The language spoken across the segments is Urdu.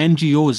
NGOs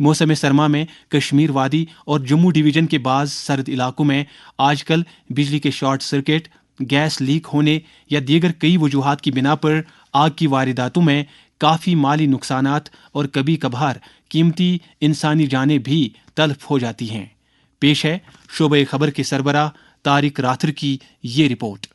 موسم سرما میں کشمیر وادی اور جموں ڈویژن کے بعض سرد علاقوں میں آج کل بجلی کے شارٹ سرکٹ، گیس لیک ہونے یا دیگر کئی وجوہات کی بنا پر آگ کی وارداتوں میں کافی مالی نقصانات اور کبھی کبھار قیمتی انسانی جانیں بھی تلف ہو جاتی ہیں۔ پیش ہے شعبہ خبر کے سربراہ طارق راتھر کی یہ رپورٹ۔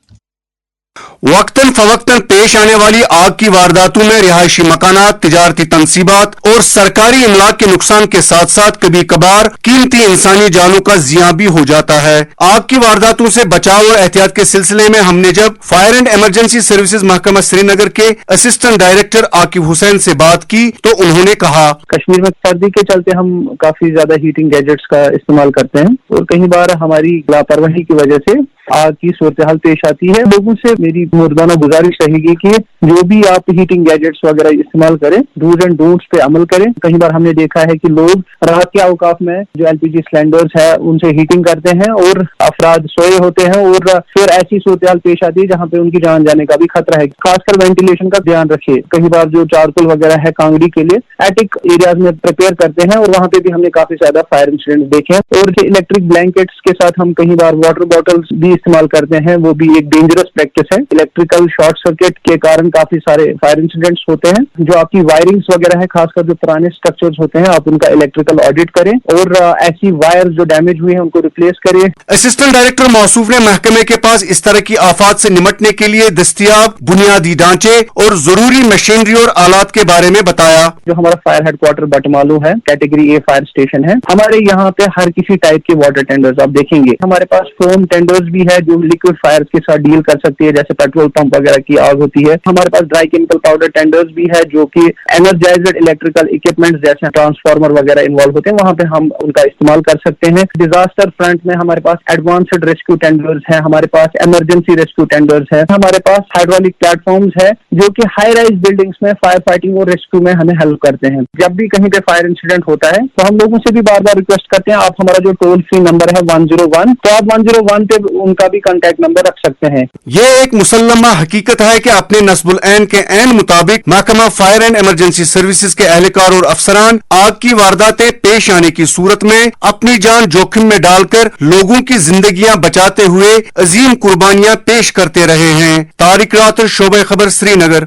وقتاً فوقتاً پیش آنے والی آگ کی وارداتوں میں رہائشی مکانات، تجارتی تنصیبات اور سرکاری املاک کے نقصان کے ساتھ ساتھ کبھی کبھار قیمتی انسانی جانوں کا زیاں بھی ہو جاتا ہے۔ آگ کی وارداتوں سے بچاؤ اور احتیاط کے سلسلے میں ہم نے جب فائر اینڈ ایمرجنسی سروسز محکمہ سری نگر کے اسسٹنٹ ڈائریکٹر عاقب حسین سے بات کی تو انہوں نے کہا، کشمیر میں سردی کے چلتے ہم کافی زیادہ ہیٹنگ گیجٹس کا استعمال کرتے ہیں اور کئی بار ہماری لاپرواہی کی وجہ سے آگ کی صورتحال پیش آتی ہے۔ لوگوں سے میری مردانہ گزارش رہے گی کہ جو بھی آپ ہیٹنگ گیجٹس وغیرہ استعمال کریں، ڈوز اینڈ ڈونٹس پہ عمل کریں۔ کئی بار ہم نے دیکھا ہے کہ لوگ رات کے اوقات میں جو LPG سلینڈرز ہے ان سے ہیٹنگ کرتے ہیں اور افراد سوئے ہوتے ہیں اور پھر ایسی صورتحال پیش آتی ہے جہاں پہ ان کی جان جانے کا بھی خطرہ ہے۔ خاص کر وینٹیلیشن کا دھیان رکھیے۔ کئی بار جو چارکول وغیرہ ہے کانگڑی کے لیے ایٹک ایریاز میں پریپیئر کرتے ہیں اور وہاں پہ بھی ہم نے کافی زیادہ فائر انسیڈنٹ دیکھے ہیں۔ اور الیکٹرک بلینکٹس کے ساتھ ہم کئی بار واٹر بوٹلز بھی استعمال کرتے ہیں، وہ بھی ایک ڈینجرس پریکٹس ہے۔ الیکٹریکل شارٹ سرکٹ کے کارن کافی سارے فائر انسیڈنٹس ہوتے ہیں۔ جو آپ کی وائرنگز وغیرہ ہے، خاص کر جو پرانے اسٹرکچرز ہوتے ہیں، آپ ان کا الیکٹریکل آڈٹ کریں اور ایسی وائر جو ڈیمیج ہوئی ہیں ان کو ریپلیس کریں۔ اسسٹنٹ ڈائریکٹر موصوف نے محکمے کے پاس اس طرح کی آفات سے نمٹنے کے لیے دستیاب بنیادی ڈھانچے اور ضروری مشینری اور آلات کے بارے میں بتایا۔ جو ہمارا فائر ہیڈ کوارٹر بٹمالو ہے، کیٹیگری اے فائر اسٹیشن ہے، ہمارے یہاں پہ ہر کسی ٹائپ کے واٹر ٹینڈرز آپ دیکھیں گے۔ ہمارے پاس فوم ٹینڈرز بھی ہے جو لکوڈ فائر کے ساتھ ڈیل کر سکتی ہے، جیسے پیٹرول پمپ وغیرہ کی آگ ہوتی ہے۔ ہمارے پاس ڈرائی کیمیکل پاؤڈر ٹینڈرز بھی ہے جو کہ انرجائزڈ الیکٹریکل اکوپمنٹ جیسے ٹرانسفارمر وغیرہ انوالو ہوتے ہیں، وہاں پہ ہم ان کا استعمال کر سکتے ہیں۔ ڈیزاسٹر فرنٹ میں ہمارے پاس ایڈوانسڈ ریسکیو ٹینڈرز ہیں، ہمارے پاس ایمرجنسی ریسکیو ٹینڈرز ہیں، ہمارے پاس ہائیڈرولک پلیٹ فارمز ہے جو کہ ہائی رائز بلڈنگز میں فائر فائٹنگ اور ریسکیو میں ہمیں ہیلپ کرتے ہیں۔ جب بھی کہیں پہ فائر انسیڈنٹ ہوتا ہے تو ہم لوگوں سے بھی بار بار ریکویسٹ کرتے ہیں، آپ ہمارا جو ٹول فری نمبر ہے 101، تو آپ 101 پہ ان کا بھی کانٹیکٹ نمبر رکھ سکتے ہیں۔ یہ ایک مسلمہ حقیقت ہے کہ اپنے نصب العین کے عین مطابق محکمہ فائر اینڈ ایمرجنسی سروسز کے اہلکار اور افسران آگ کی وارداتیں پیش آنے کی صورت میں اپنی جان جوخم میں ڈال کر لوگوں کی زندگیاں بچاتے ہوئے عظیم قربانیاں پیش کرتے رہے ہیں۔ طارق راتھر، شعبہ خبر، سری نگر۔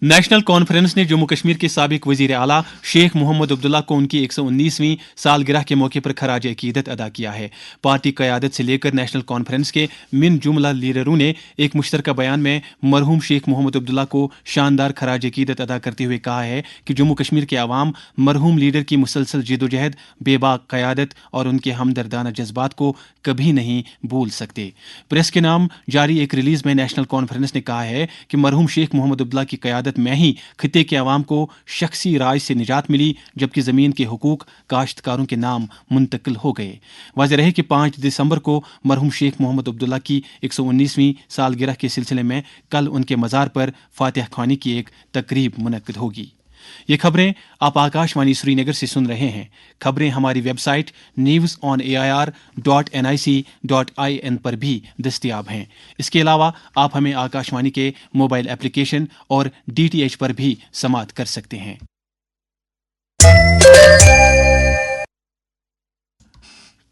نیشنل کانفرنس نے جموں کشمیر کے سابق وزیر اعلیٰ شیخ محمد عبداللہ کو ان کی 119ویں سالگرہ کے موقع پر خراج عقیدت ادا کیا ہے۔ پارٹی قیادت سے لے کر نیشنل کانفرنس کے من جملہ لیڈروں نے ایک مشترکہ بیان میں مرحوم شیخ محمد عبداللہ کو شاندار خراج عقیدت ادا کرتے ہوئے کہا ہے کہ جموں کشمیر کے عوام مرحوم لیڈر کی مسلسل جدوجہد، بے باک قیادت اور ان کے ہمدردانہ جذبات کو کبھی نہیں بھول سکتے۔ پریس کے نام جاری ایک ریلیز میں نیشنل کانفرنس نے کہا ہے کہ مرحوم شیخ محمد عبداللہ کی قیادت میں ہی خطے کے عوام کو شخصی راج سے نجات ملی، جبکہ زمین کے حقوق کاشتکاروں کے نام منتقل ہو گئے۔ واضح رہے کہ 5 دسمبر کو مرحوم شیخ محمد عبداللہ کی 119ویں سالگرہ کے سلسلے میں کل ان کے مزار پر فاتح خوانی کی ایک تقریب منعقد ہوگی۔ یہ خبریں آپ آکاش وانی سری نگر سے سن رہے ہیں۔ خبریں ہماری ویب سائٹ news.on.air.nic.in پر بھی دستیاب ہیں۔ اس کے علاوہ آپ ہمیں آکاش وانی کے موبائل اپلیکیشن اور DTH پر بھی سماعت کر سکتے ہیں۔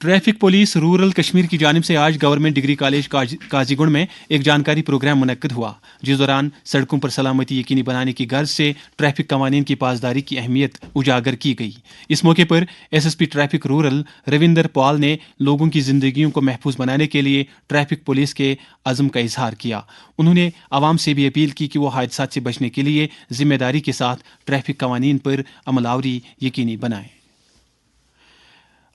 ٹریفک پولیس رورل کشمیر کی جانب سے آج گورنمنٹ ڈگری کالج قاضی گنڈ میں ایک جانکاری پروگرام منعقد ہوا، جس دوران سڑکوں پر سلامتی یقینی بنانے کی غرض سے ٹریفک قوانین کی پاسداری کی اہمیت اجاگر کی گئی۔ اس موقع پر SSP ٹریفک رورل رویندر پال نے لوگوں کی زندگیوں کو محفوظ بنانے کے لیے ٹریفک پولیس کے عزم کا اظہار کیا۔ انہوں نے عوام سے بھی اپیل کی کہ وہ حادثات سے بچنے کے لیے ذمہ داری کے ساتھ ٹریفک قوانین پر عمل آوری یقینی بنائیں۔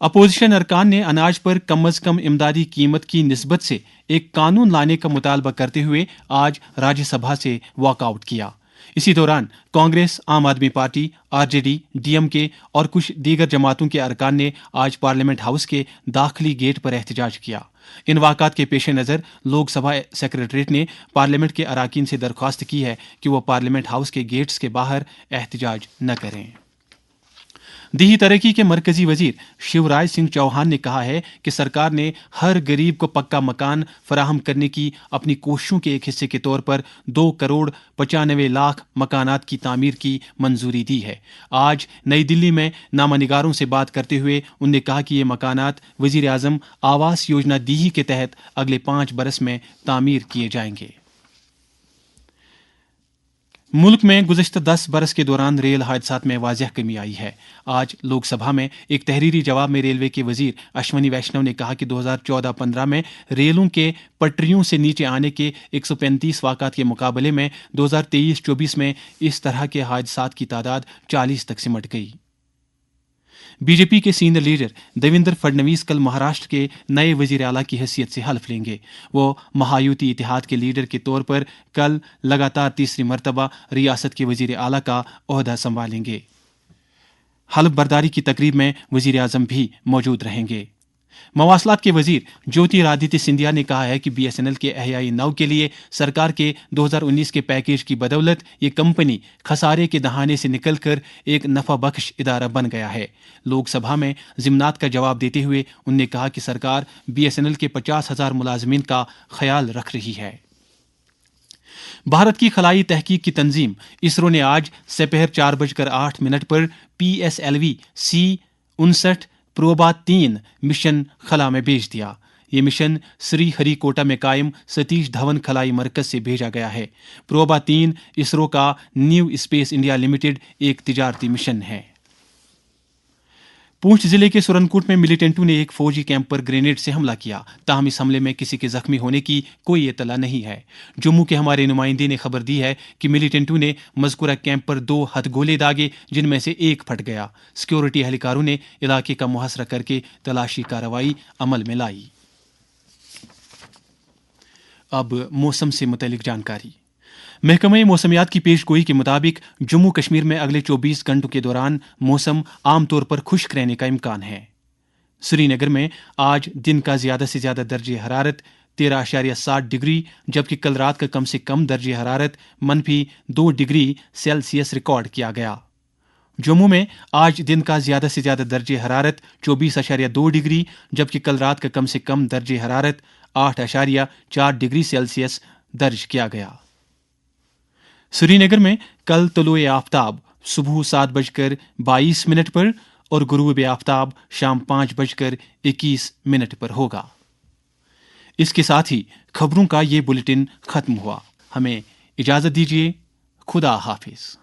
اپوزیشن ارکان نے اناج پر کم از کم امدادی قیمت کی نسبت سے ایک قانون لانے کا مطالبہ کرتے ہوئے آج راجیہ سبھا سے واک آؤٹ کیا۔ اسی دوران کانگریس، عام آدمی پارٹی، RJD، DMK اور کچھ دیگر جماعتوں کے ارکان نے آج پارلیمنٹ ہاؤس کے داخلی گیٹ پر احتجاج کیا۔ ان واقعات کے پیش نظر لوک سبھا سیکریٹریٹ نے پارلیمنٹ کے اراکین سے درخواست کی ہے کہ وہ پارلیمنٹ ہاؤس کے گیٹس کے باہر احتجاج نہ کریں۔ دیہی ترقی کے مرکزی وزیر شیوراج سنگھ چوہان نے کہا ہے کہ سرکار نے ہر غریب کو پکا مکان فراہم کرنے کی اپنی کوششوں کے ایک حصے کے طور پر 2,95,00,000 مکانات کی تعمیر کی منظوری دی ہے۔ آج نئی دلی میں نامہ نگاروں سے بات کرتے ہوئے انہوں نے کہا کہ یہ مکانات وزیر اعظم آواس یوجنا دیہی کے تحت اگلے 5 برس میں تعمیر کیے جائیں گے۔ ملک میں گزشتہ 10 برس کے دوران ریل حادثات میں واضح کمی آئی ہے۔ آج لوک سبھا میں ایک تحریری جواب میں ریلوے کے وزیر اشونی ویشنو نے کہا کہ 2014-15 میں ریلوں کے پٹریوں سے نیچے آنے کے 135 واقعات کے مقابلے میں 2023-24 میں اس طرح کے حادثات کی تعداد 40 تک سمٹ گئی۔ بی جے پی کے سینئر لیڈر دیویندر فڈنویس کل مہاراشٹر کے نئے وزیر اعلیٰ کی حیثیت سے حلف لیں گے۔ وہ مہایوتی اتحاد کے لیڈر کے طور پر کل لگاتار تیسری مرتبہ ریاست کے وزیر اعلیٰ کا عہدہ سنبھالیں گے۔ حلف برداری کی تقریب میں وزیر اعظم بھی موجود رہیں گے۔ مواصلات کے وزیر جیوتی رادتیہ سندھیا نے کہا ہے کہ بی ایس این ایل کے احیائی نو کے لیے سرکار کے 2019 کے پیکیج کی بدولت یہ کمپنی خسارے کے دہانے سے نکل کر ایک نفع بخش ادارہ بن گیا ہے۔ لوک سبھا میں ضمنات کا جواب دیتے ہوئے انہوں نے کہا کہ سرکار بی ایس این ایل کے 50,000 ملازمین کا خیال رکھ رہی ہے۔ بھارت کی خلائی تحقیق کی تنظیم اسرو نے آج سپہر 4:08 پر PSLV C-59 پروبا 3 مشن خلا میں بھیج دیا۔ یہ مشن سری ہری کوٹا میں قائم ستیش دھون خلائی مرکز سے بھیجا گیا ہے۔ پروبا 3 اسرو کا نیو اسپیس انڈیا لمیٹڈ ایک تجارتی مشن ہے۔ پونچھ ضلع کے سورنکوٹ میں ملیٹنٹوں نے ایک فوجی کیمپ پر گرینیڈ سے حملہ کیا، تاہم اس حملے میں کسی کے زخمی ہونے کی کوئی اطلاع نہیں ہے۔ جموں کے ہمارے نمائندے نے خبر دی ہے کہ ملیٹنٹوں نے مذکورہ کیمپ پر 2 ہتھ گولے داغے، جن میں سے ایک پھٹ گیا۔ سیکورٹی اہلکاروں نے علاقے کا محاصرہ کر کے تلاشی کارروائی عمل میں لائی۔ اب موسم سے متعلق جانکاری۔ محکمہ موسمیات کی پیش گوئی کے مطابق جموں کشمیر میں اگلے 24 گھنٹوں کے دوران موسم عام طور پر خشک رہنے کا امکان ہے۔ سری نگر میں آج دن کا زیادہ سے زیادہ درجہ حرارت 13.7 ڈگری جبکہ کل رات کا کم سے کم درجہ حرارت -2 ڈگری سیلسیس ریکارڈ کیا گیا۔ جموں میں آج دن کا زیادہ سے زیادہ درجہ حرارت 24.2 ڈگری جبکہ کل رات کا کم سے کم درجہ حرارت 8.4 ڈگری سیلسیس درج کیا گیا۔ سری نگر میں کل طلوع آفتاب صبح 7:22 پر اور غروب آفتاب شام 5:21 پر ہوگا۔ اس کے ساتھ ہی خبروں کا یہ بلیٹن ختم ہوا۔ ہمیں اجازت دیجیے۔ خدا حافظ۔